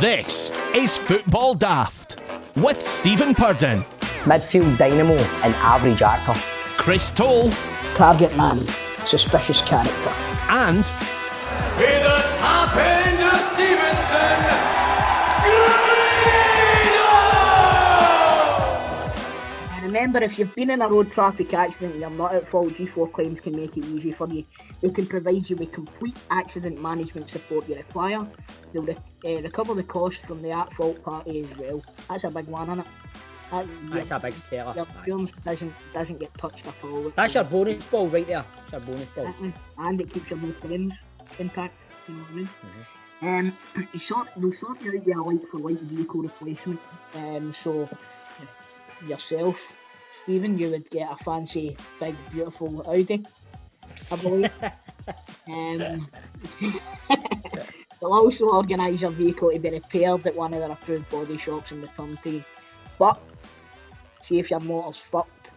This is Football Daft with Stephen Purden, midfield dynamo and average actor, Chris Toll, target man, suspicious character, and with the top end of Stevenson, remember, if you've been in a road traffic accident and you're not at fault, G4 Claims can make it easy for you. They can provide you with complete accident management support you require. They'll recover the cost from the at-fault party as well. That's a big one, isn't it? That's a big seller. Your insurance doesn't get touched at all. That's your bonus ball right there. That's your bonus ball. And it keeps your motor ends intact. You know what I mean? Mm-hmm. They'll sort you out with a like-for-like vehicle replacement. So yourself, Stephen, you would get a fancy, big, beautiful Audi, I believe. They'll also organise your vehicle to be repaired at one of their approved body shops and returned to you. But see if your motor's fucked,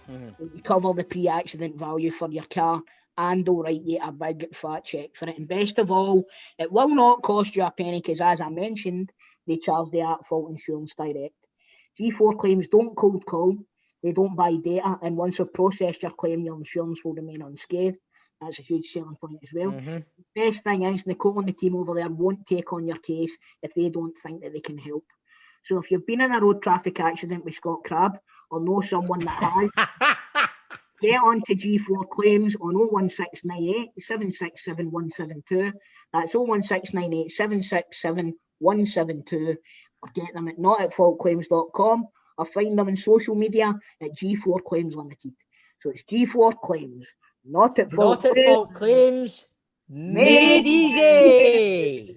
they'll cover the pre-accident value for your car and they'll write you a big fat cheque for it. And best of all, it will not cost you a penny because, as I mentioned, they charge the at-fault insurance direct. G4 Claims don't cold call, they don't buy data, and once you've processed your claim, your insurance will remain unscathed. That's a huge selling point as well. Best thing is, Nicole and the team over there won't take on your case if they don't think that they can help. So if you've been in a road traffic accident with Scott Crabbe or know someone that has, get on to G4 Claims on 01698 767 172. That's 01698 767 172. Or get them at notatfaultclaims.com or find them on social media at G4 Claims Limited. So it's G4 Claims, not at fault claims, made easy.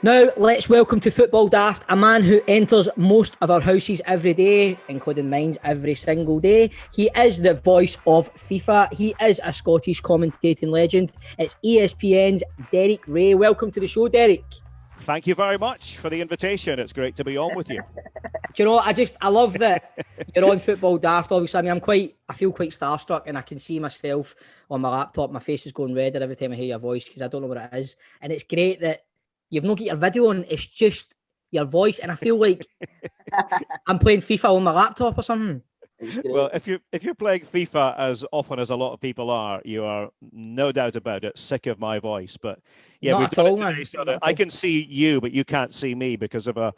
Now, let's welcome to Football Daft a man who enters most of our houses every day, including mine every single day. He is the voice of FIFA. He is a Scottish commentating legend. It's ESPN's Derek Ray. Welcome to the show, Derek. Thank you very much for the invitation. It's great to be on with you. Do you know, I love that you're on Football Daft. Obviously, I mean, I feel quite starstruck, and I can see myself on my laptop. My face is going redder every time I hear your voice because I don't know what it is. And it's great that you've not got your video on, it's just your voice, and I feel like I'm playing FIFA on my laptop or something. Well, if you're playing FIFA as often as a lot of people are, you are no doubt about it sick of my voice. But yeah, we've done it today so that I can see you, but you can't see me because of a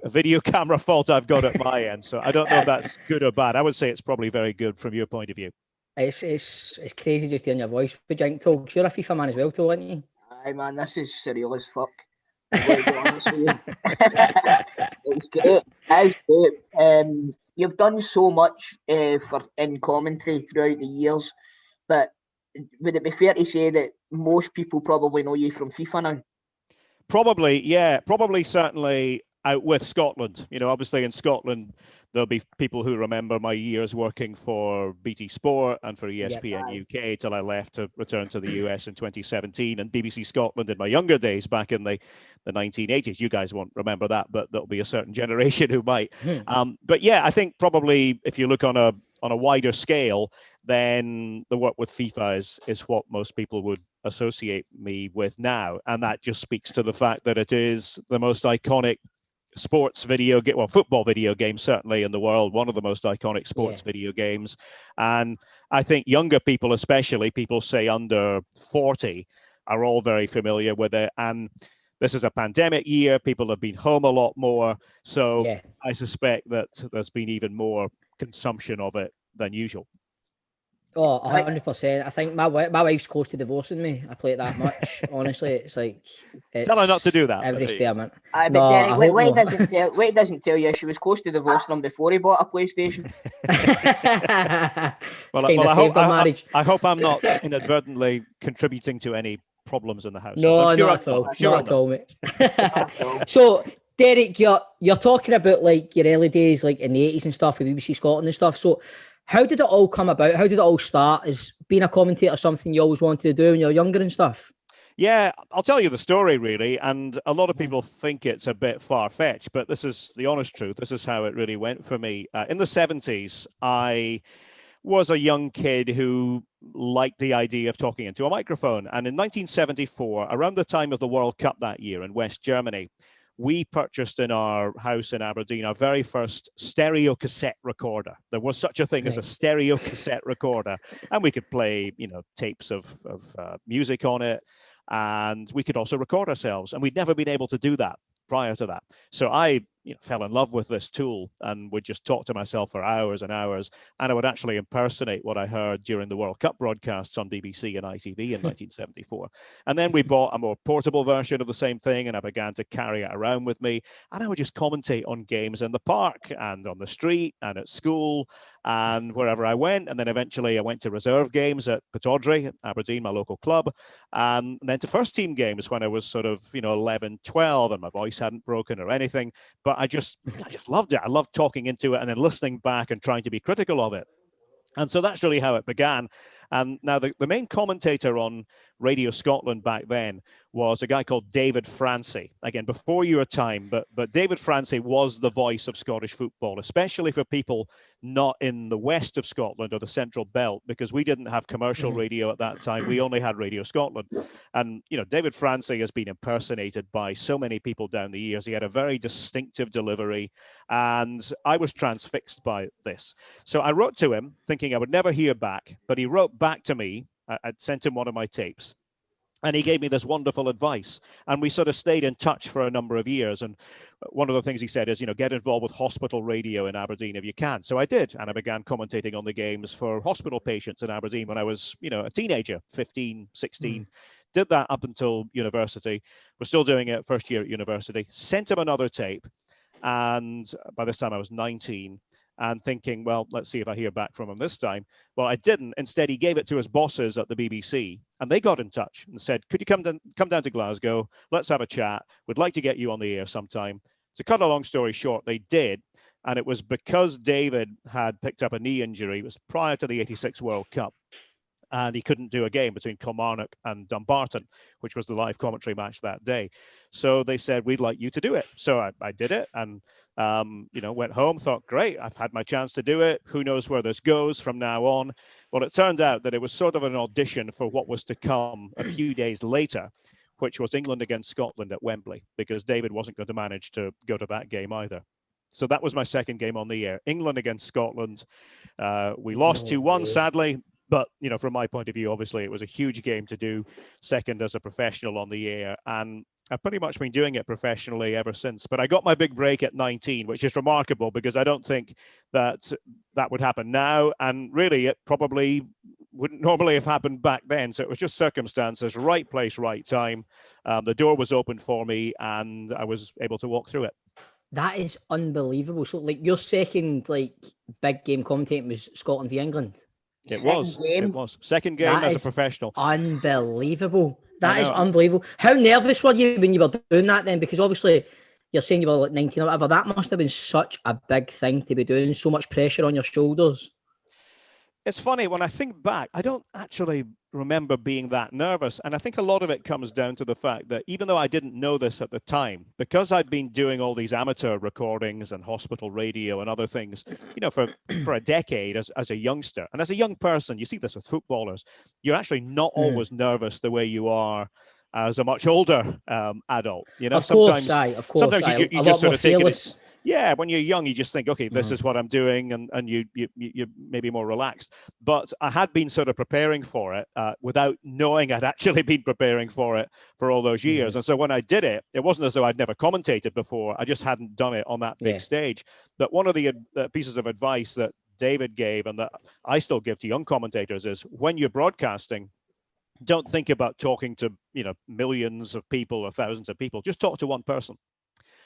video camera fault I've got at my end. So I don't know if that's good or bad. I would say it's probably very good from your point of view. It's crazy just hearing your voice. But you think, Tol, you're a FIFA man as well, Tol, aren't you? Aye man, this is surreal as fuck. It's great. It's great. You've done so much in commentary throughout the years, but would it be fair to say that most people probably know you from FIFA now? Probably, yeah. Probably, certainly out with Scotland. You know, obviously in Scotland, there'll be people who remember my years working for BT Sport and for ESPN UK till I left to return to the US in 2017, and BBC Scotland in my younger days back in the 1980s. You guys won't remember that, but there'll be a certain generation who might. But yeah, I think probably if you look on a wider scale, then the work with FIFA is what most people would associate me with now, and that just speaks to the fact that it is the most iconic sports video game, well, football video game certainly in the world, one of the most iconic sports video games. And I think younger people, especially people say under 40, are all very familiar with it. And this is a pandemic year, people have been home a lot more, so I suspect that there's been even more consumption of it than usual. Oh, 100%. I think my wife's close to divorcing me. I play it that much. Honestly, it's like... Tell her not to do that. Every spare minute. Wait doesn't tell you she was close to divorcing him before he bought a PlayStation. I hope I'm not inadvertently contributing to any problems in the house. No, not at all. Not at all, mate. So, Derek, you're talking about like your early days, like in the 80s and stuff, with BBC Scotland and stuff. So, how did it all come about? How did it all start? Is being a commentator something you always wanted to do when you were younger and stuff? Yeah, I'll tell you the story really. And a lot of people think it's a bit far-fetched, but this is the honest truth. This is how it really went for me. In the 70s, I was a young kid who liked the idea of talking into a microphone. And in 1974, around the time of the World Cup that year in West Germany, we purchased in our house in Aberdeen our very first stereo cassette recorder. There was such a thing as a stereo cassette recorder, and we could play, tapes of music on it, and we could also record ourselves. And we'd never been able to do that prior to that. So I fell in love with this tool and would just talk to myself for hours and hours. And I would actually impersonate what I heard during the World Cup broadcasts on BBC and ITV in 1974. And then we bought a more portable version of the same thing, and I began to carry it around with me. And I would just commentate on games in the park and on the street and at school and wherever I went. And then eventually I went to reserve games at Pittodrie, Aberdeen, my local club. And then to first team games when I was sort of, 11, 12, and my voice hadn't broken or anything. But I just loved it. I loved talking into it and then listening back and trying to be critical of it. And so that's really how it began. And now the main commentator on Radio Scotland back then was a guy called David Francie. Again, before your time, but David Francie was the voice of Scottish football, especially for people not in the west of Scotland or the Central Belt, because we didn't have commercial radio at that time. We only had Radio Scotland. And, David Francie has been impersonated by so many people down the years. He had a very distinctive delivery, and I was transfixed by this. So I wrote to him thinking I would never hear back, but he wrote back to me. I'd sent him one of my tapes, and he gave me this wonderful advice. And we sort of stayed in touch for a number of years. And one of the things he said is, get involved with hospital radio in Aberdeen if you can. So I did. And I began commentating on the games for hospital patients in Aberdeen when I was, a teenager, 15, 16. Did that up until university. We're still doing it first year at university. Sent him another tape. And by this time I was 19. And thinking, well, let's see if I hear back from him this time. Well, I didn't. Instead, he gave it to his bosses at the BBC, and they got in touch and said, could you come down to Glasgow? Let's have a chat. We'd like to get you on the air sometime. To cut a long story short, they did. And it was because David had picked up a knee injury. It was prior to the 86 World Cup. And he couldn't do a game between Kilmarnock and Dumbarton, which was the live commentary match that day. So they said, we'd like you to do it. So I did it and, went home, thought, great, I've had my chance to do it. Who knows where this goes from now on? Well, it turned out that it was sort of an audition for what was to come a few days later, which was England against Scotland at Wembley, because David wasn't going to manage to go to that game either. So that was my second game on the air, England against Scotland. We lost 2-1, sadly. But, from my point of view, obviously, it was a huge game to do second as a professional on the air. And I've pretty much been doing it professionally ever since. But I got my big break at 19, which is remarkable because I don't think that would happen now. And really, it probably wouldn't normally have happened back then. So it was just circumstances, right place, right time. The door was open for me and I was able to walk through it. That is unbelievable. So, your second, big game commentating was Scotland v England? It was. Second game as a professional. Unbelievable. That is unbelievable. How nervous were you when you were doing that then? Because obviously you're saying you were 19 or whatever. That must have been such a big thing to be doing. So much pressure on your shoulders. It's funny, when I think back, I don't actually remember being that nervous. And I think a lot of it comes down to the fact that even though I didn't know this at the time, because I'd been doing all these amateur recordings and hospital radio and other things, for a decade as a youngster. And as a young person, you see this with footballers, you're actually not always nervous the way you are as a much older adult. Sometimes you just sort of take it. Yeah, when you're young, you just think, okay, this is what I'm doing, and you maybe more relaxed. But I had been sort of preparing for it without knowing I'd actually been preparing for it for all those years. And so when I did it, it wasn't as though I'd never commentated before. I just hadn't done it on that big stage. But one of the pieces of advice that David gave and that I still give to young commentators is when you're broadcasting, don't think about talking to millions of people or thousands of people. Just talk to one person.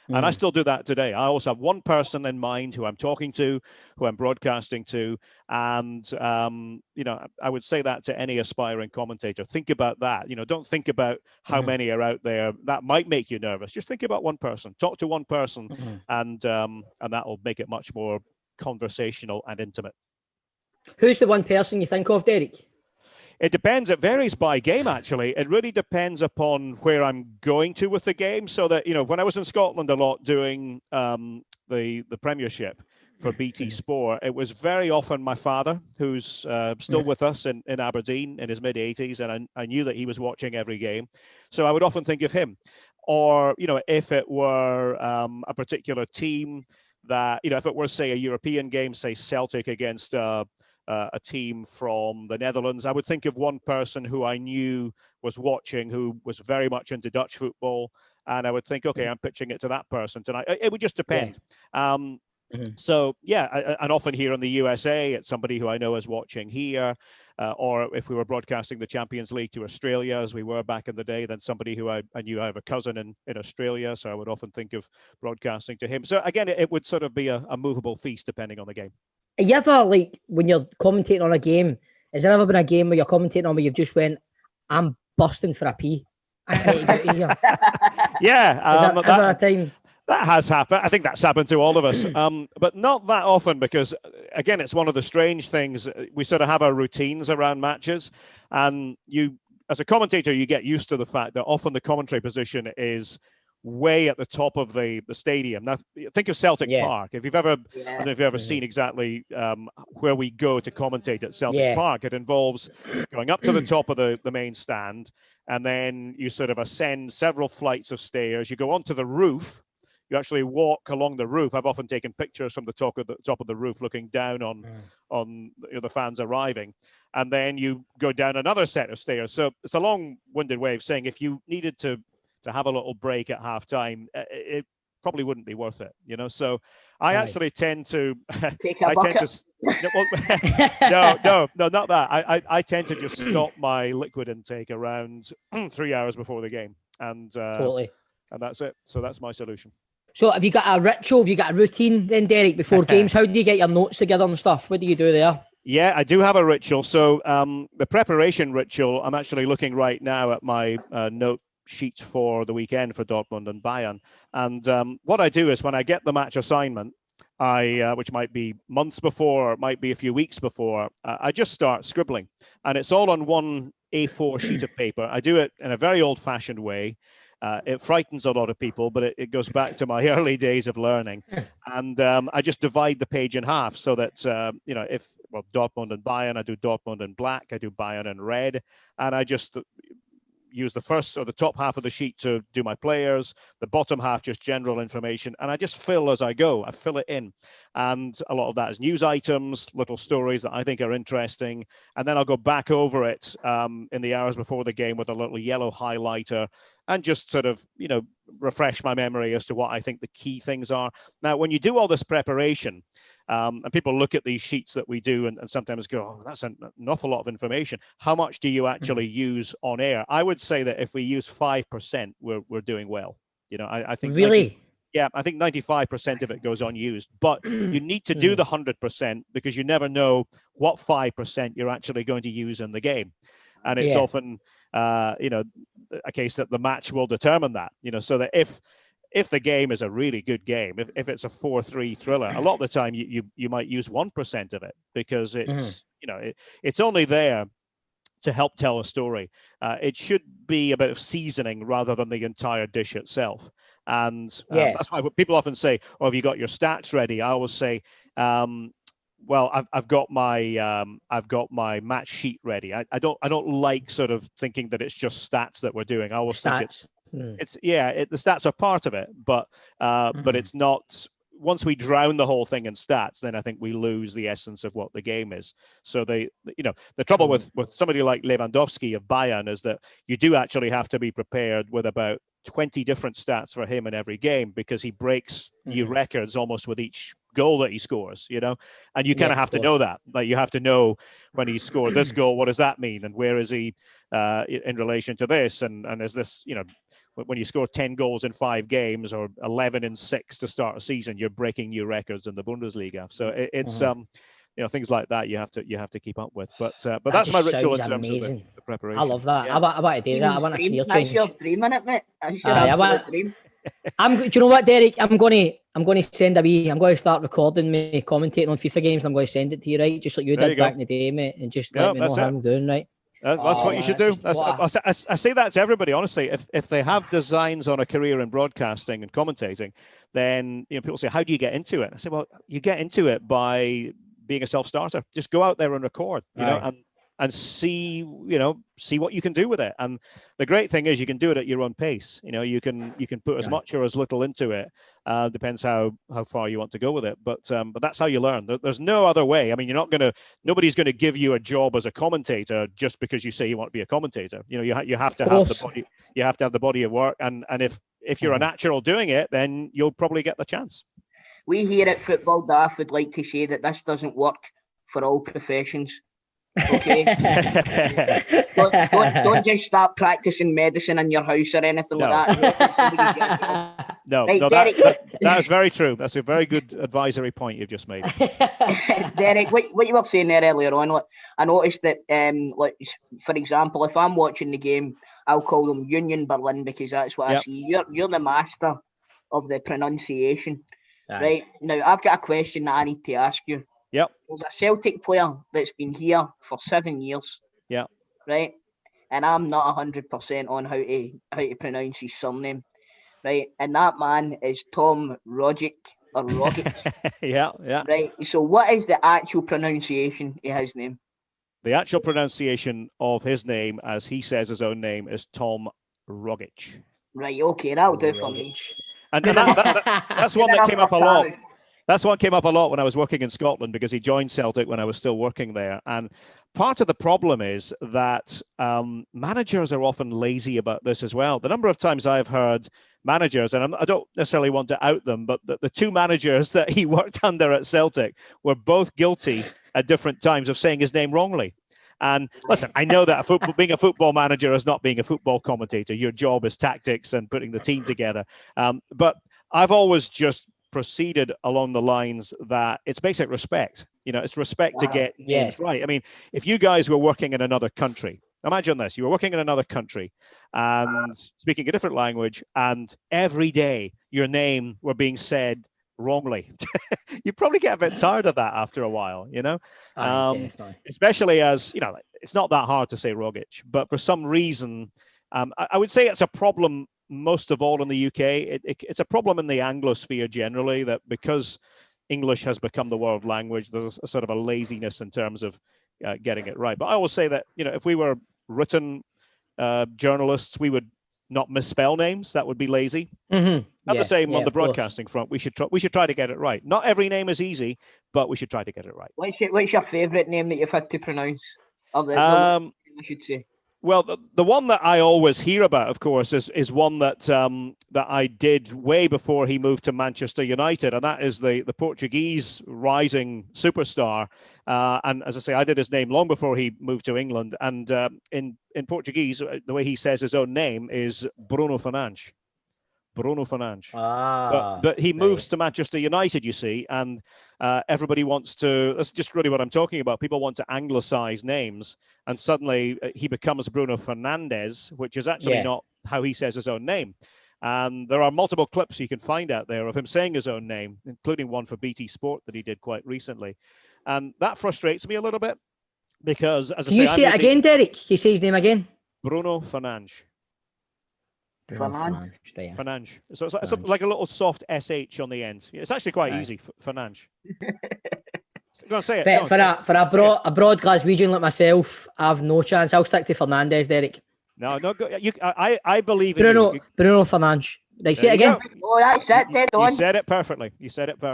And I still do that today. I always have one person in mind who I'm talking to, who I'm broadcasting to. And, I would say that to any aspiring commentator. Think about that. Don't think about how many are out there. That might make you nervous. Just think about one person. Talk to one person, and that will make it much more conversational and intimate. Who's the one person you think of, Derek? It depends. It varies by game, actually. It really depends upon where I'm going to with the game. So that, when I was in Scotland a lot doing the Premiership, for BT Sport, it was very often my father, who's still with us in Aberdeen in his mid-80s, and I knew that he was watching every game. So I would often think of him. Or, if it were a particular team that, if it were, say, a European game, say Celtic against a team from the Netherlands, I would think of one person who I knew was watching, who was very much into Dutch football. And I would think, okay, I'm pitching it to that person tonight. It would just depend. Yeah. So, and often here in the USA, it's somebody who I know is watching here. Or if we were broadcasting the Champions League to Australia, as we were back in the day, then somebody who I knew. I have a cousin in Australia, so I would often think of broadcasting to him. So again, it would sort of be a movable feast depending on the game. Are you ever, like, when you're commentating on a game, has there ever been a game where you're commentating on where you've just went, I'm busting for a pee? I need to get out of here. Yeah. Is that ever a time? That has happened. I think that's happened to all of us, but not that often because, again, it's one of the strange things. We sort of have our routines around matches, and you, as a commentator, you get used to the fact that often the commentary position is way at the top of the stadium. Now, think of Celtic Park. If you've ever, I don't know if you've ever seen exactly where we go to commentate at Celtic Park, it involves going up to the top of the main stand, and then you sort of ascend several flights of stairs. You go onto the roof. You actually walk along the roof. I've often taken pictures from the top of the roof, looking down on the fans arriving, and then you go down another set of stairs. So it's a long-winded way of saying if you needed to have a little break at halftime, it probably wouldn't be worth it, So I actually tend to take a bucket. No, not that. I tend to just stop my liquid intake around 3 hours before the game, and Totally. And that's it. So that's my solution. So have you got a ritual? Have you got a routine then, Derek, before games? How do you get your notes together and stuff? What do you do there? Yeah, I do have a ritual. So the preparation ritual, I'm actually looking right now at my note sheet for the weekend for Dortmund and Bayern. And what I do is when I get the match assignment, which might be months before, it might be a few weeks before, I just start scribbling. And it's all on one A4 sheet of paper. I do it in a very old-fashioned way. It frightens a lot of people, but it goes back to my early days of learning. And I just divide the page in half so that, Dortmund and Bayern, I do Dortmund in black, I do Bayern in red, and I just use the first or the top half of the sheet to do my players, the bottom half just general information, and I just fill as I go. I fill it in, and a lot of that is news items, little stories that I think are interesting, and then I'll go back over it in the hours before the game with a little yellow highlighter and just sort of, refresh my memory as to what I think the key things are. Now, when you do all this preparation, and people look at these sheets that we do and sometimes go, oh, that's an awful lot of information. How much do you actually use on air? I would say that if we use 5%, we're doing well. I think really. I think 95% of it goes unused, but you need to do the 100% because you never know what 5% you're actually going to use in the game. And it's often, a case that the match will determine that, so that if the game is a really good game, if it's a 4-3 thriller, a lot of the time you might use 1% of it because it's, it's only there to help tell a story. It should be a bit of seasoning rather than the entire dish itself. And that's why people often say, oh, have you got your stats ready? I always say, well, I've got my match sheet ready. I don't like sort of thinking that it's just stats that we're doing. I always think the stats are part of it, but it's not. Once we drown the whole thing in stats, then I think we lose the essence of what the game is. So the trouble with somebody like Lewandowski of Bayern is that you do actually have to be prepared with about 20 different stats for him in every game because he breaks new records almost with each goal that he scores, and you kind of have to know that. Like, you have to know when he scored this goal, what does that mean, and where is he in relation to this, and is this, when you score 10 goals in 5 games or 11 in 6 to start a season, you're breaking new records in the Bundesliga. So it's things like that you have to keep up with. But that's my ritual in terms of the preparation. I love that. Yeah. I want to do that. I want a career change. That's your dream, isn't it, mate? That's your absolute dream. Do you know what, Derek? I'm going to send I'm going to start recording me commentating on FIFA games, and I'm going to send it to you, right? Just like you did back in the day, mate, and just let me know how I'm doing, right? That's what you should do. I say that to everybody, honestly. If they have designs on a career in broadcasting and commentating, then people say, how do you get into it? I say, well, you get into it by being a self-starter. Just go out there and record, and see what you can do with it. And the great thing is you can do it at your own pace. You can put as much or as little into it. Depends how far you want to go with it. But that's how you learn. There's no other way. I mean, nobody's going to give you a job as a commentator just because you say you want to be a commentator. You have to have the body. You have to have the body of work. And if you're a natural doing it, then you'll probably get the chance. We here at Football Daft would like to say that this doesn't work for all professions. Okay. don't just start practicing medicine in your house or anything like that. No, that is very true. That's a very good advisory point you've just made. Derek, what you were saying there earlier on, I noticed that, for example, if I'm watching the game, I'll call them Union Berlin because that's what I see. You're the master of the pronunciation. Right. Now, I've got a question that I need to ask you. Yep. There's a Celtic player that's been here for 7 years. Yeah. Right. And I'm not 100% on how to pronounce his surname. Right. And that man is Tom Rogic or Rogic. Yeah. Right. So what is the actual pronunciation of his name? The actual pronunciation of his name, as he says his own name, is Tom Rogic. Right. Okay. That'll do for me. And that's one that came up a lot. That's one came up a lot when I was working in Scotland because he joined Celtic when I was still working there. And part of the problem is that managers are often lazy about this as well. The number of times I've heard managers, and I don't necessarily want to out them, but the two managers that he worked under at Celtic were both guilty at different times of saying his name wrongly. And listen, I know that being a football manager is not being a football commentator. Your job is tactics and putting the team together. But I've always just proceeded along the lines that it's basic respect. It's respect to get names right. I mean, if you guys were working in another country, imagine this, you were working in another country and speaking a different language, and every day your name were being said wrongly. You probably get a bit tired of that after a while, especially as, it's not that hard to say Rogic, but for some reason, I would say it's a problem most of all in the UK. It's a problem in the Anglosphere generally, that because English has become the world language, there's a sort of a laziness in terms of getting it right. But I will say that, if we were written journalists, we would not misspell names. That would be lazy. Mm-hmm. Not the same on the broadcasting front. We should try to get it right. Not every name is easy, but we should try to get it right. What's your favourite name that you've had to pronounce? I should say. Well, the one that I always hear about, of course, is one that that I did way before he moved to Manchester United, and that is the Portuguese rising superstar. And as I say, I did his name long before he moved to England. And in Portuguese, the way he says his own name is Bruno Fernandes. Bruno Fernandes. But he moves to Manchester United, you see, and everybody wants to, that's just really what I'm talking about. People want to anglicize names, and suddenly he becomes Bruno Fernandes, which is actually not how he says his own name. And there are multiple clips you can find out there of him saying his own name, including one for BT Sport that he did quite recently. And that frustrates me a little bit because, as I say... Can you say it again, Derek? Can you say his name again? Bruno Fernandes. Fernandes. So it's like a little soft SH on the end. It's actually quite easy. Fernandes. Go on, say it. But for a broad Glaswegian like myself, I've no chance. I'll stick to Fernandes, Derek. No. I believe in Bruno Fernandes. Right, say it again. Oh, that's it, dead on. You said it perfectly.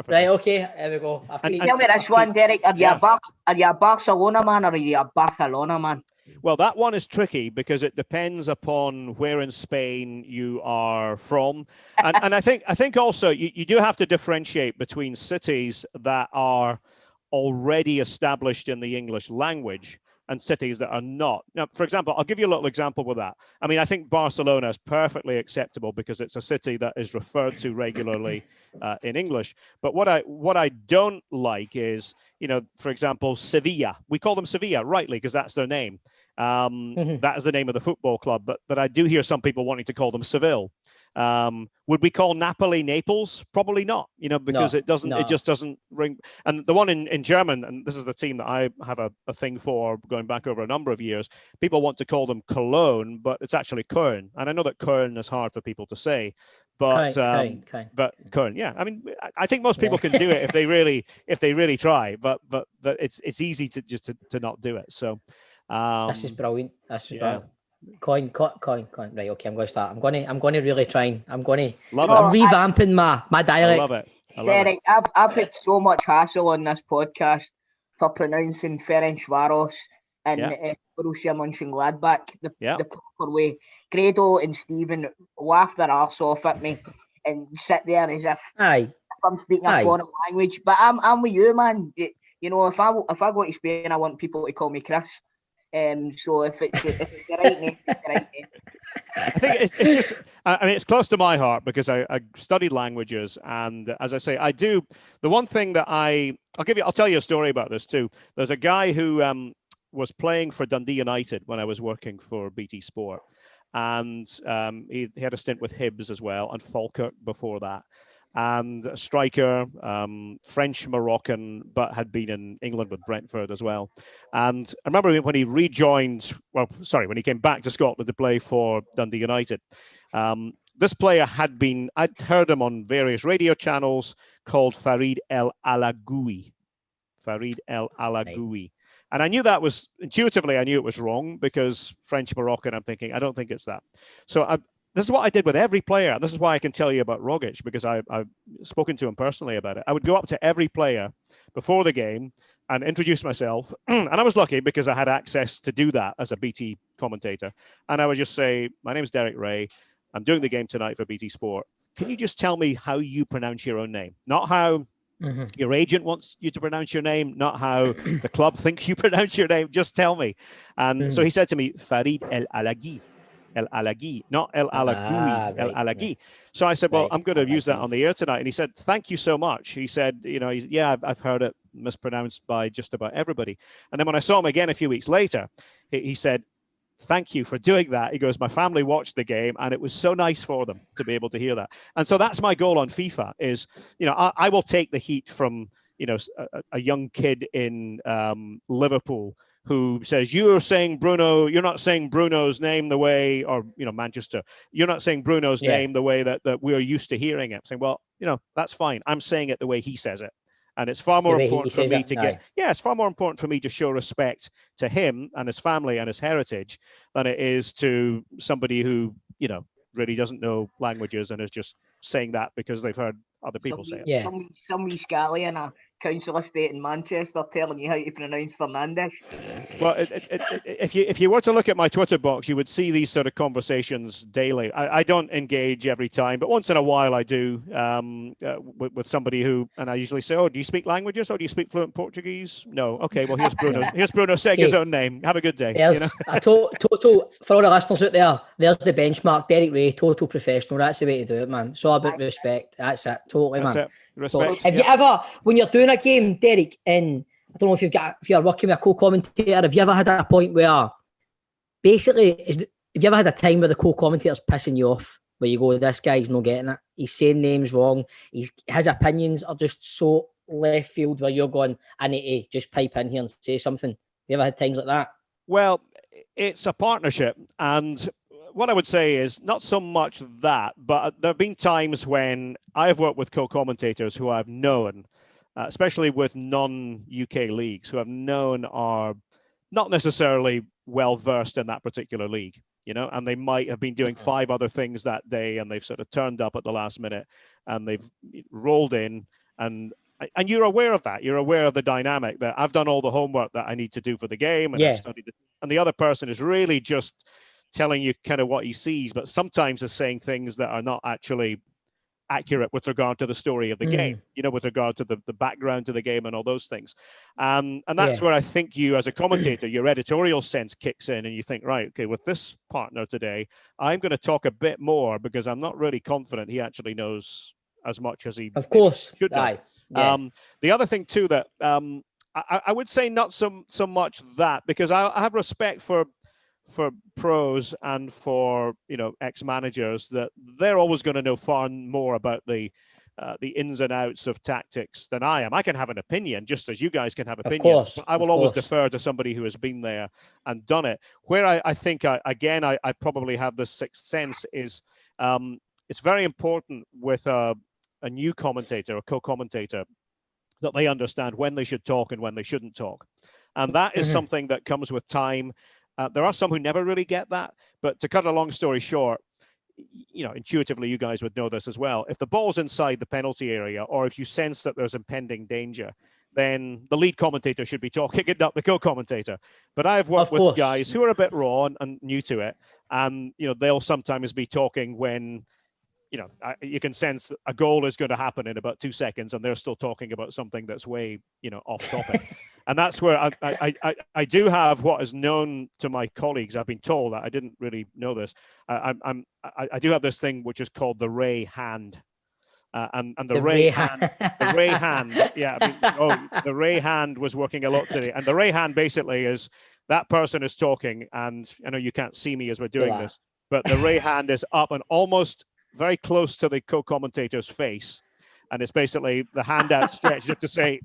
Right, okay, there we go. Tell me this one, Derek. Are you a Barcelona man or are you a Barcelona man? Well, that one is tricky because it depends upon where in Spain you are from. And I think also you do have to differentiate between cities that are already established in the English language and cities that are not. Now, for example, I'll give you a little example with that. I mean, I think Barcelona is perfectly acceptable because it's a city that is referred to regularly in English. But what I don't like is, for example, Sevilla. We call them Sevilla, rightly, because that's their name. That is the name of the football club. But I do hear some people wanting to call them Seville. Would we call Napoli Naples? Probably not, because it just doesn't ring. And the one in German, and this is the team that I have a thing for going back over a number of years, people want to call them Cologne, but it's actually Köln. And I know that Köln is hard for people to say, but but Köln, yeah. I mean, I think most people can do it if they really try, but it's easy to just to not do it. So this is brilliant. Brilliant. Coin. Right, okay, I'm going to start. I'm going to really try. I'm revamping my dialect. I love it. Derek, I've had so much hassle on this podcast for pronouncing Ferencvaros and Borussia Mönchengladbach the proper way. Grado and Stephen laugh their arse off at me and sit there as if I'm speaking a foreign language. But I'm with you, man. If I go to Spain, I want people to call me Chris. So if it's the right name, it's the right name. I think it's just, I mean, it's close to my heart because I studied languages. And as I say, I do, the one thing that I'll tell you a story about this too. There's a guy who was playing for Dundee United when I was working for BT Sport. And he had a stint with Hibs as well, and Falkirk before that. And a striker, French Moroccan, but had been in England with Brentford as well. And I remember when he when he came back to Scotland to play for Dundee United, this player I'd heard him on various radio channels, called Farid El Alagoui. Farid El Alagoui. And I knew intuitively, I knew it was wrong because French Moroccan, I'm thinking, I don't think it's that. So this is what I did with every player. This is why I can tell you about Rogic, because I've spoken to him personally about it. I would go up to every player before the game and introduce myself. And I was lucky because I had access to do that as a BT commentator. And I would just say, my name is Derek Ray. I'm doing the game tonight for BT Sport. Can you just tell me how you pronounce your own name? Not how your agent wants you to pronounce your name, not how the club thinks you pronounce your name. Just tell me. And so he said to me, Farid El Alaghi. El Alaghi, not El Alagoui, El Alaghi. Right. So I said, well, I'm going to use that on the air tonight. And he said, thank you so much. He said, I've heard it mispronounced by just about everybody. And then when I saw him again a few weeks later, he said, thank you for doing that. He goes, my family watched the game and it was so nice for them to be able to hear that. And so that's my goal on FIFA is, I will take the heat from, a young kid in Liverpool who says, you're not saying Bruno's name the way, or, Manchester, you're not saying Bruno's name the way that we're used to hearing it. Saying, well, that's fine. I'm saying it the way he says it. And it's far more important for me it's far more important for me to show respect to him and his family and his heritage than it is to somebody who, really doesn't know languages and is just saying that because they've heard other people say it. Yeah. Some wee scally in a council estate in Manchester telling you how to pronounce Fernandes. Well, if you were to look at my Twitter box, you would see these sort of conversations daily. I don't engage every time, but once in a while I do with somebody who, and I usually say, oh, do you speak languages? Or do you speak fluent Portuguese? No. Okay, well, here's Bruno. Here's Bruno saying his own name. Have a good day. A total, for all the listeners out there, there's the benchmark. Derek Ray, total professional. That's the way to do it, man. It's all about respect. That's it. Totally, man. That's it. Respect. Have you ever, when you're doing a game, Derek, and I don't know if you're working with a co-commentator, have you ever had a point where basically, have you ever had a time where the co-commentator's pissing you off, where you go, this guy's not getting it, he's saying names wrong, his opinions are just so left field, where you're going, I need to just pipe in here and say something? Have you ever had times like that? Well, it's a partnership, and what I would say is not so much that, but there have been times when I've worked with co-commentators who I've known, especially with non-UK leagues, who I've known are not necessarily well-versed in that particular league, and they might have been doing 5 other things that day, and they've sort of turned up at the last minute, and they've rolled in, and you're aware of that. You're aware of the dynamic that I've done all the homework that I need to do for the game, and I've studied it, and the other person is really just telling you kind of what he sees, but sometimes is saying things that are not actually accurate with regard to the story of the game, with regard to the background to the game and all those things. And that's where I think you, as a commentator, your editorial sense kicks in and you think, right, okay, with this partner today, I'm going to talk a bit more because I'm not really confident he actually knows as much as he should know. The other thing too that I would say not so much that, because I have respect for for pros and for ex-managers that they're always going to know far more about the ins and outs of tactics than I am. I can have an opinion, just as you guys can have opinions, but I will always defer to somebody who has been there and done it. Where I think, I probably have this sixth sense is it's very important with a new commentator or co-commentator that they understand when they should talk and when they shouldn't talk. And that is something that comes with time. There are some who never really get that, but to cut a long story short, intuitively, you guys would know this as well. If the ball's inside the penalty area, or if you sense that there's impending danger, then the lead commentator should be talking and not the co-commentator. But I've worked with guys who are a bit raw and new to it, and they'll sometimes be talking when you can sense that a goal is going to happen in about 2 seconds, and they're still talking about something that's way, off topic. And that's where I do have what is known to my colleagues. I've been told that I didn't really know this. I do have this thing which is called the Ray hand. And the Ray hand, yeah. The Ray hand was working a lot today. And the Ray hand basically is that person is talking, and I know you can't see me as we're doing this, but the Ray hand is up and almost very close to the co-commentator's face, and it's basically the hand outstretched to say,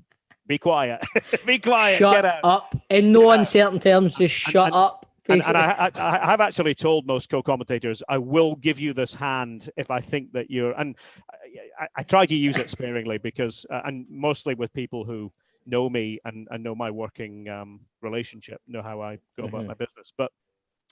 "Be quiet, be quiet, shut get out." Up. In no uncertain terms, just shut up. And I have actually told most co-commentators, I will give you this hand if I think that you're. And I try to use it sparingly because, and mostly with people who know me and know my working relationship, know how I go about my business, but.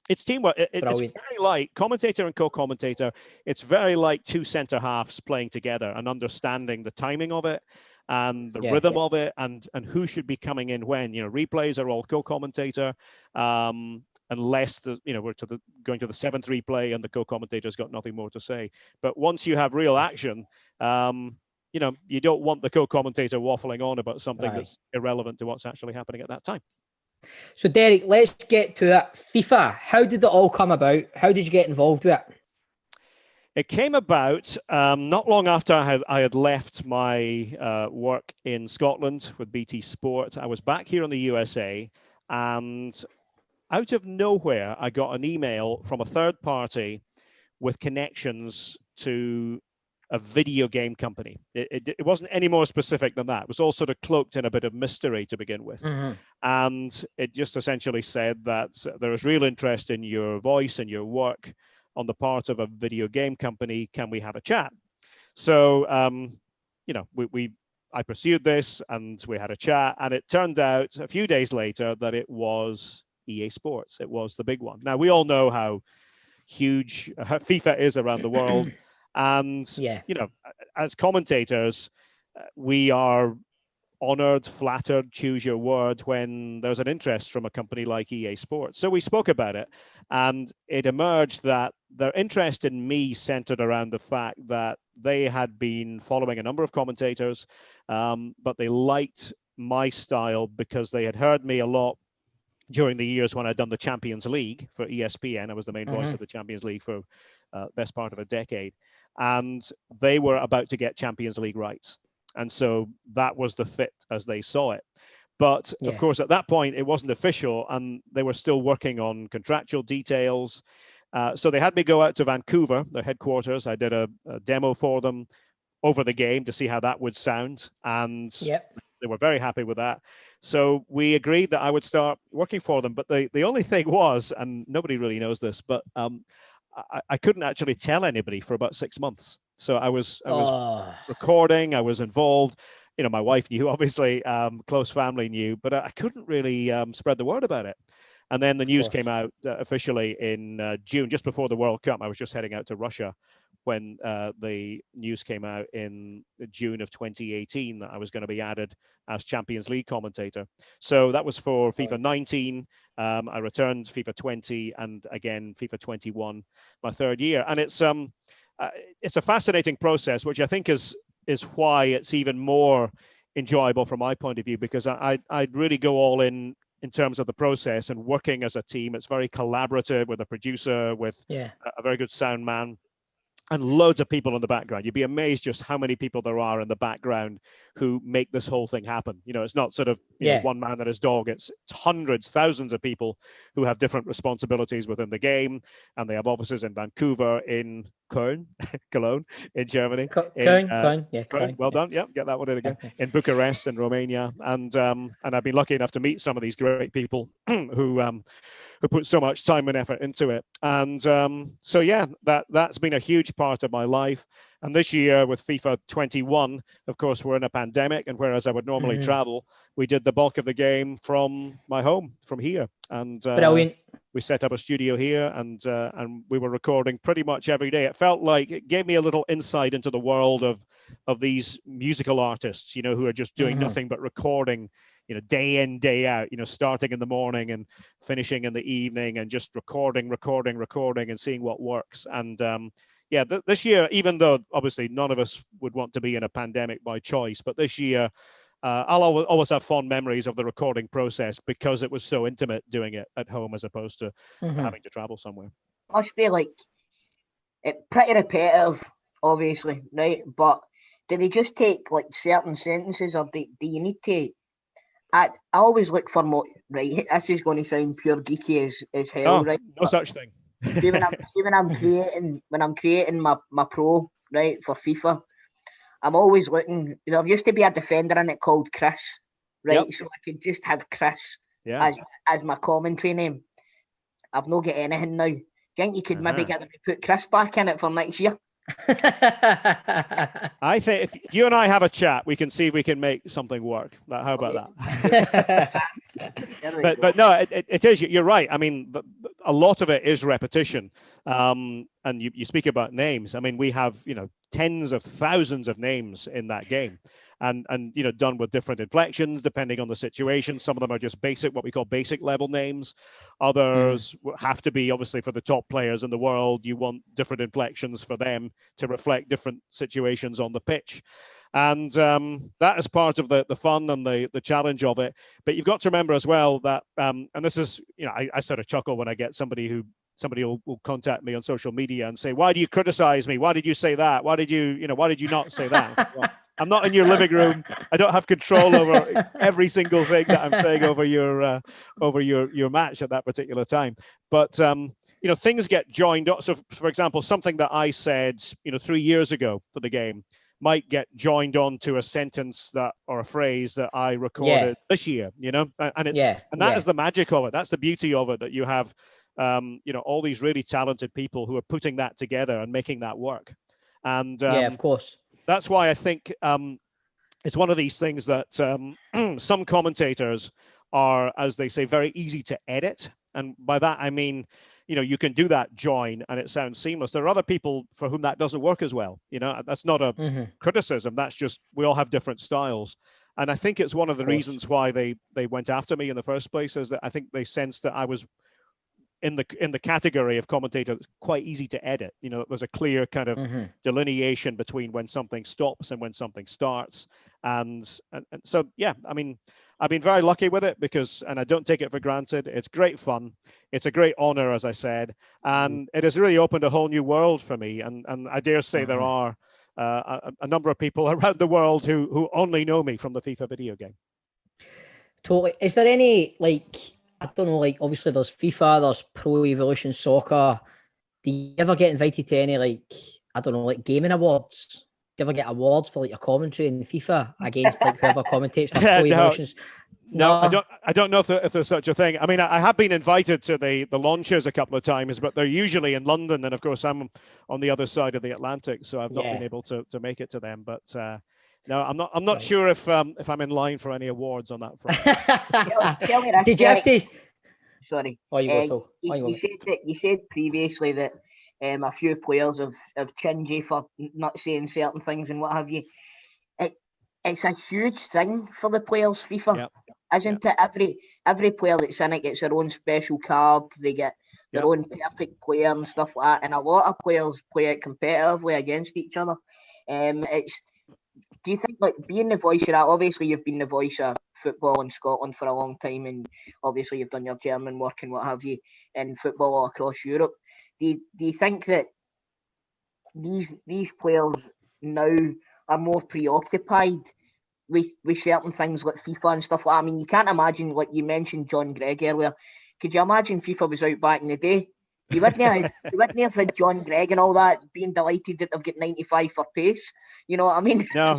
It's teamwork. It's very like commentator and co-commentator. It's very like two centre halves playing together and understanding the timing of it and the rhythm of it and who should be coming in when. Replays are all co-commentator, unless we're going to the seventh replay and the co-commentator's got nothing more to say. But once you have real action, you don't want the co-commentator waffling on about something that's irrelevant to what's actually happening at that time. So, Derek, let's get to it. FIFA, how did it all come about? How did you get involved with it? It came about not long after I had left my work in Scotland with BT Sport. I was back here in the USA, and out of nowhere, I got an email from a third party with connections to a video game company. It wasn't any more specific than that. It was all sort of cloaked in a bit of mystery to begin with. And it just essentially said that there is real interest in your voice and your work on the part of a video game company. Can we have a chat? So, I pursued this and we had a chat, and it turned out a few days later that it was EA Sports. It was the big one. Now, we all know how huge FIFA is around the world. And, as commentators, we are honored, flattered, choose your word, when there's an interest from a company like EA Sports. So we spoke about it, and it emerged that their interest in me centered around the fact that they had been following a number of commentators, but they liked my style because they had heard me a lot during the years when I'd done the Champions League for ESPN. I was the main voice of the Champions League for best part of a decade. And they were about to get Champions League rights. And so that was the fit as they saw it. But of course, at that point, it wasn't official, and they were still working on contractual details. So they had me go out to Vancouver, their headquarters. I did a demo for them over the game to see how that would sound. And they were very happy with that. So we agreed that I would start working for them. But the only thing was, and nobody really knows this, but I couldn't actually tell anybody for about 6 months. So I was recording, I was involved. My wife knew, obviously, close family knew, but I couldn't really spread the word about it. And then the news came out officially in June, just before the World Cup. I was just heading out to Russia when the news came out in June of 2018 that I was going to be added as Champions League commentator. So that was for FIFA 19. I returned FIFA 20 and again FIFA 21, my third year. And it's a fascinating process, which I think is why it's even more enjoyable from my point of view, because I'd really go all in terms of the process and working as a team. It's very collaborative with a producer, with a very good sound man. and loads of people in the background. You'd be amazed just how many people there are in the background who make this whole thing happen. You know, it's not sort of one man and his dog. It's hundreds, thousands of people who have different responsibilities within the game, and they have offices in Vancouver, in Köln, Cologne, in Germany. Köln. Well done. Yeah, get that one in again. In Bucharest, in Romania, and I've been lucky enough to meet some of these great people who put so much time and effort into it. And so, yeah, that's been a huge part of my life. And this year with FIFA 21, of course, we're in a pandemic. And whereas I would normally travel, we did the bulk of the game from my home, from here. And Brilliant. We set up a studio here, and we were recording pretty much every day. It felt like it gave me a little insight into the world of these musical artists, you know, who are just doing nothing but recording, you know, day in, day out, you know, starting in the morning and finishing in the evening, and just recording and seeing what works. And this year, even though obviously none of us would want to be in a pandemic by choice, but this year, I'll always have fond memories of the recording process because it was so intimate doing it at home as opposed to having to travel somewhere. Must be like pretty repetitive, obviously, right? But do they just take like certain sentences, or do you need to? I always look for more. Right, this is going to sound pure geeky as hell, right? No such thing. see when I'm creating my pro, right, for FIFA, I'm always looking. There used to be a defender in it called Chris, right? Yep. So I could just have Chris as my commentary name. I've not got anything now. Do you think you could maybe get them to put Chris back in it for next year? I think if you and I have a chat, we can see if we can make something work. How about that? but no, it is. You're right. I mean, a lot of it is repetition. And you speak about names. I mean, we have, you know, tens of thousands of names in that game. And you know, done with different inflections depending on the situation. Some of them are just basic, what we call basic level names. Others have to be, obviously, for the top players in the world. You want different inflections for them to reflect different situations on the pitch. And that is part of the fun and the challenge of it. But you've got to remember as well that, and this is, you know, I sort of chuckle when I get somebody will contact me on social media and say, "Why do you criticize me? Why did you say that? Why did you not say that?" Well, I'm not in your living room. I don't have control over every single thing that I'm saying over your match at that particular time. But you know, things get joined up. So, for example, something that I said, you know, 3 years ago for the game might get joined onto a sentence or a phrase that I recorded this year. You know, and that is the magic of it. That's the beauty of it, that you have, you know, all these really talented people who are putting that together and making that work. And of course. That's why I think it's one of these things that some commentators are, as they say, very easy to edit. And by that, I mean, you know, you can do that join and it sounds seamless. There are other people for whom that doesn't work as well. You know, that's not a criticism. That's just, we all have different styles. And I think it's one of the reasons why they went after me in the first place, is that I think they sensed that I was in the category of commentator that's quite easy to edit. You know, there's a clear kind of delineation between when something stops and when something starts. And so, yeah, I mean, I've been very lucky with it and I don't take it for granted. It's great fun. It's a great honor, as I said, and it has really opened a whole new world for me. And I dare say there are a number of people around the world who only know me from the FIFA video game. Totally. Is there any, like, I don't know, like, obviously there's FIFA, there's Pro Evolution Soccer. Do you ever get invited to any, like, I don't know, like gaming awards? Do you ever get awards for like your commentary in FIFA against like whoever commentates for Pro Evolutions? No, I don't know if there's such a thing. I mean, I have been invited to the launches a couple of times, but they're usually in London, and of course I'm on the other side of the Atlantic, so I've not been able to make it to them. But no, I'm not sure if I'm in line for any awards on that front. Tell me this, did you have to? Sorry. You said previously that a few players have chinned you for not saying certain things and what have you. It's a huge thing for the players, FIFA, isn't it? Every player that's in it gets their own special card. They get their own perfect player and stuff like that. And a lot of players play it competitively against each other. Do you think, like, being the voice of that, obviously you've been the voice of football in Scotland for a long time, and obviously you've done your German work and what have you in football all across Europe. Do you think that these players now are more preoccupied with certain things like FIFA and stuff like that. I mean, you can't imagine, like you mentioned John Gregg earlier. Could you imagine FIFA was out back in the day? You wouldn't have had John Gregg and all that being delighted that they've got 95 for pace. You know what I mean? No,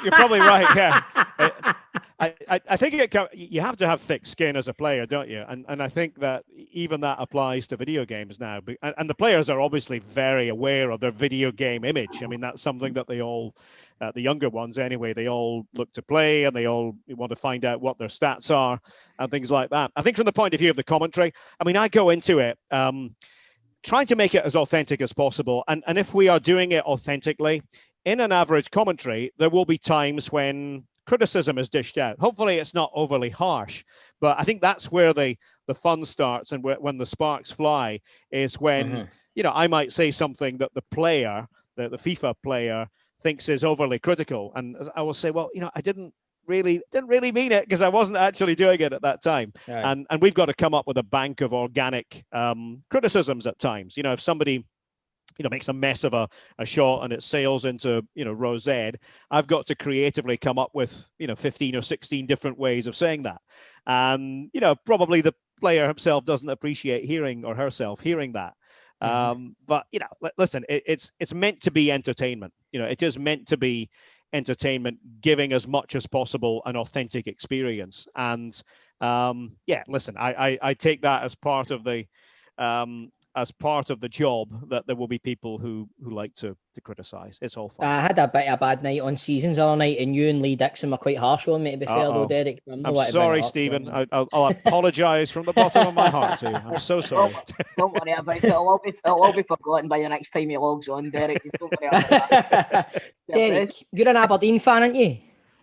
you're probably right. Yeah, I think you have to have thick skin as a player, don't you? And I think that even that applies to video games now. And the players are obviously very aware of their video game image. I mean, that's something that they all, the younger ones anyway, they all look to play and they all want to find out what their stats are and things like that. I think from the point of view of the commentary, I mean, I go into it trying to make it as authentic as possible. And if we are doing it authentically, in an average commentary, there will be times when criticism is dished out. Hopefully it's not overly harsh, but I think that's where the fun starts and when the sparks fly is when, you know, I might say something that the player, the FIFA player thinks is overly critical. And I will say, well, you know, I didn't really mean it because I wasn't actually doing it at that time. Right. And we've got to come up with a bank of organic criticisms at times. You know, if somebody, you know, makes a mess of a shot and it sails into, you know, row Z, I've got to creatively come up with, you know, 15 or 16 different ways of saying that. And, you know, probably the player himself doesn't appreciate hearing or herself hearing that. But, you know, listen, it's meant to be entertainment. You know, it is meant to be entertainment, giving as much as possible an authentic experience. And yeah, listen, I take that as part of the job, that there will be people who like to criticize. It's all fun. I had a bit of a bad night on Seasons the other night, and you and Lee Dixon were quite harsh on me, to be fair, though, Derek. I'm sorry, Stephen. I'll apologise from the bottom of my heart to you. I'm so sorry. Don't worry about it. It'll all be forgotten by the next time he logs on, Derek. Don't worry about that. Derek, you're an Aberdeen fan, aren't you?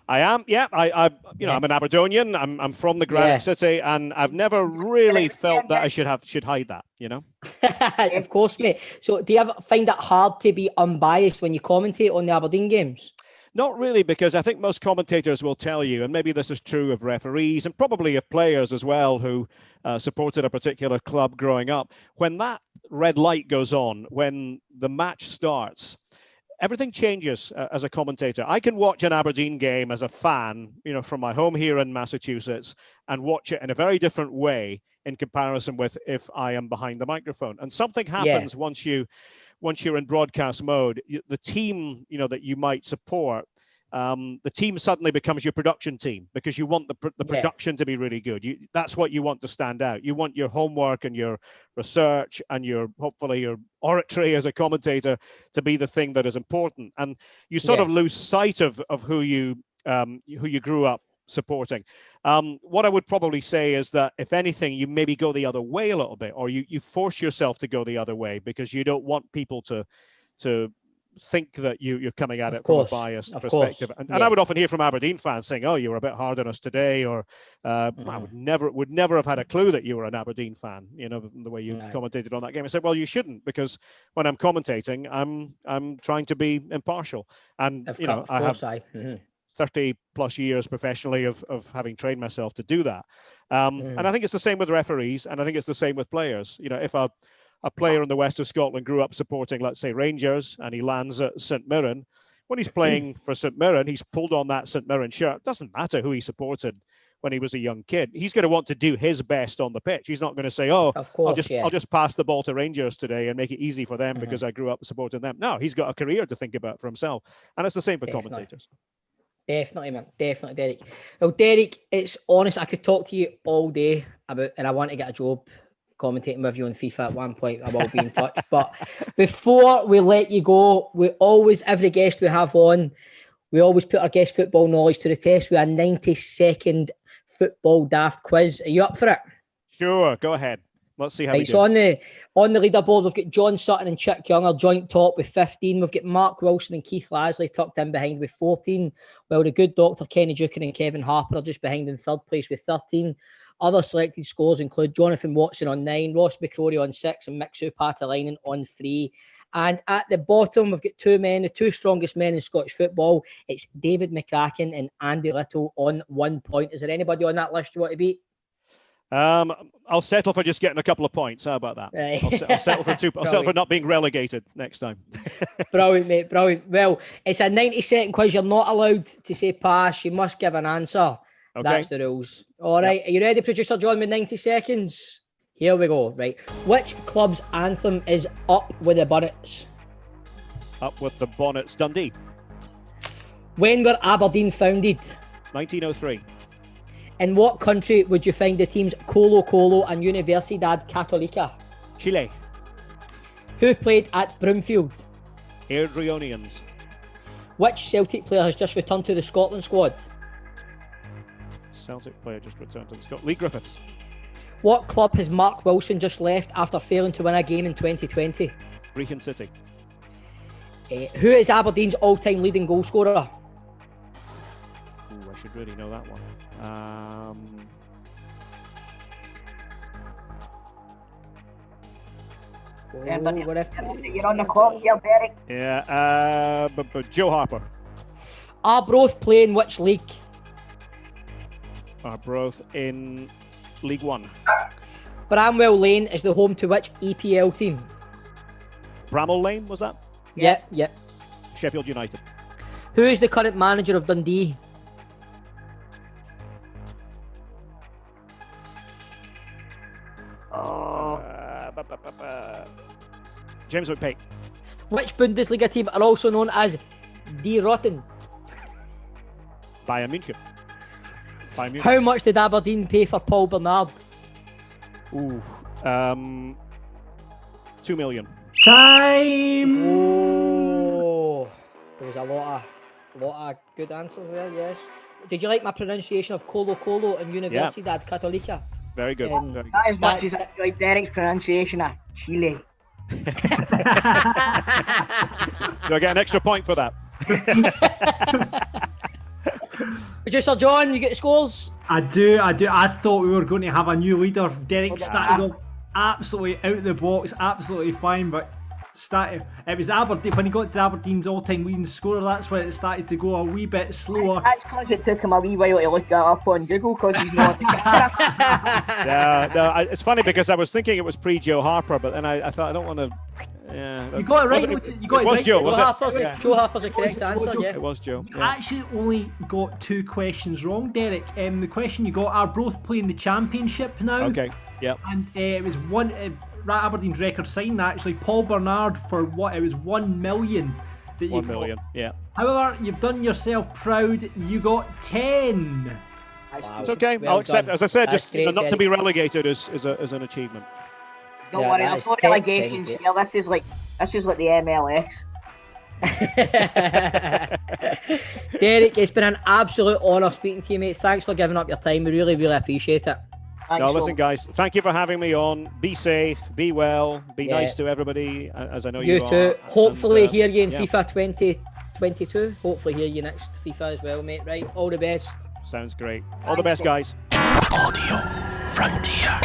I am, yeah. I'm an Aberdonian. I'm from the Granite City, and I've never really felt that I should hide that. You know. Of course, mate. So, do you ever find it hard to be unbiased when you commentate on the Aberdeen games? Not really, because I think most commentators will tell you, and maybe this is true of referees and probably of players as well who supported a particular club growing up. When that red light goes on, when the match starts, everything changes as a commentator. I can watch an Aberdeen game as a fan, you know, from my home here in Massachusetts, and watch it in a very different way in comparison with if I am behind the microphone. And something happens once you're in broadcast mode. The team, you know, that you might support, the team suddenly becomes your production team, because you want the production to be really good. That's what you want to stand out. You want your homework and your research and hopefully your oratory as a commentator to be the thing that is important. And you sort of lose sight of who you grew up supporting. What I would probably say is that if anything, you maybe go the other way a little bit, or you force yourself to go the other way, because you don't want people to think that you're coming at it from a biased perspective. And I would often hear from Aberdeen fans saying, "Oh, you were a bit hard on us today," or "I would never have had a clue that you were an Aberdeen fan." You know, the way you commentated on that game. I said, "Well, you shouldn't, because when I'm commentating, I'm trying to be impartial." And I have 30 plus years professionally of having trained myself to do that. And I think it's the same with referees, and I think it's the same with players. You know, if a player in the west of Scotland grew up supporting, let's say, Rangers, and he lands at St Mirren, when he's playing for St Mirren, he's pulled on that St Mirren shirt. It doesn't matter who he supported when he was a young kid. He's going to want to do his best on the pitch. He's not going to say, "Oh, I'll just pass the ball to Rangers today and make it easy for them because I grew up supporting them." No, he's got a career to think about for himself. And it's the same for commentators. Definitely, man. Definitely, Derek. Well, Derek, it's honest. I could talk to you all day about, and I want to get a job commentating with you on FIFA at one point. I will be in touch. But before we let you go, every guest we have on, we always put our guest football knowledge to the test with a 90-second football daft quiz. Are you up for it? Sure, go ahead. Let's see how we do. So on the leaderboard, we've got John Sutton and Chick Young, our joint top with 15. We've got Mark Wilson and Keith Lasley tucked in behind with 14. While the good doctor Kenny Dukin and Kevin Harper are just behind in third place with 13. Other selected scores include Jonathan Watson on 9, Ross McCrory on 6, and Mixu Patalainen on 3. And at the bottom, we've got two men, the two strongest men in Scottish football. It's David McCracken and Andy Little on 1 point. Is there anybody on that list you want to beat? I'll settle for just getting a couple of points. How about that? Right. I'll settle for 2. I'll settle for not being relegated next time. Brilliant, mate. Brilliant. Well, it's a 90-second quiz. You're not allowed to say pass. You must give an answer. Okay. That's the rules. All right. Are you ready, producer John, with 90 seconds? Here we go. Right. Which club's anthem is Up With the Bonnets? Up with the Bonnets, Dundee. When were Aberdeen founded? 1903. In what country would you find the teams Colo Colo and Universidad Católica? Chile. Who played at Broomfield? Airdrieonians. Which Celtic player has just returned to the Scotland squad? Celtic player just returned to the Scotland. Lee Griffiths. What club has Mark Wilson just left after failing to win a game in 2020? Brecon City. Who is Aberdeen's all-time leading goal scorer? Ooh, I should really know that one. You're on the clock here, Derek. Yeah, Joe Harper. Arbroath play in which league? Arbroath in League One. Bramwell Lane is the home to which EPL team? Bramall Lane, was that? Yep. Sheffield United. Who is the current manager of Dundee? James McPake. Which Bundesliga team are also known as Die Rotten? Bayern Munich. How much did Aberdeen pay for Paul Bernard? Ooh, 2 million. Time. Oh, there was a lot of good answers there. Yes. Did you like my pronunciation of Colo Colo and Universidad Católica? Very good. Very good. Not as much as I enjoyed Derek's pronunciation of Chile. Do I get an extra point for that? Producer John, you get the scores? I do. I thought we were going to have a new leader. Derek started off absolutely out of the box, absolutely fine, but it was Aberdeen. When he got to Aberdeen's all-time leading scorer, that's when it started to go a wee bit slower. That's because it took him a wee while to look that up on Google because he's not. No, it's funny because I was thinking it was pre-Joe Harper, but then I thought I don't want to. Yeah, you got it right. You got it right. Joe, was it? Joe Harper's a correct answer. Yeah, it was Joe. You actually only got 2 questions wrong, Derek. The question you got are both playing the championship now. Okay. Yep. And it was one. Aberdeen's record signed actually. Paul Bernard for what? It was 1 million. That you 1 got. million. Yeah. However, you've done yourself proud. You got 10. Wow. It's okay. Well I'll accept. done. As I said, That's just great, not to Derek. be relegated is an achievement. Don't Yeah, worry, that there's is no 10, relegations 10, here. This is like the MLS. Derek, it's been an absolute honour speaking to you, mate. Thanks for giving up your time. We really, really appreciate it. No, listen, guys. Thank you for having me on. Be safe. Be well. Be nice to everybody, as I know you are. You too. Hopefully, And, hear you in FIFA 2022. Hopefully, hear you next FIFA as well, mate. Right. All the best. Sounds great. All the best, guys. Audio Frontier.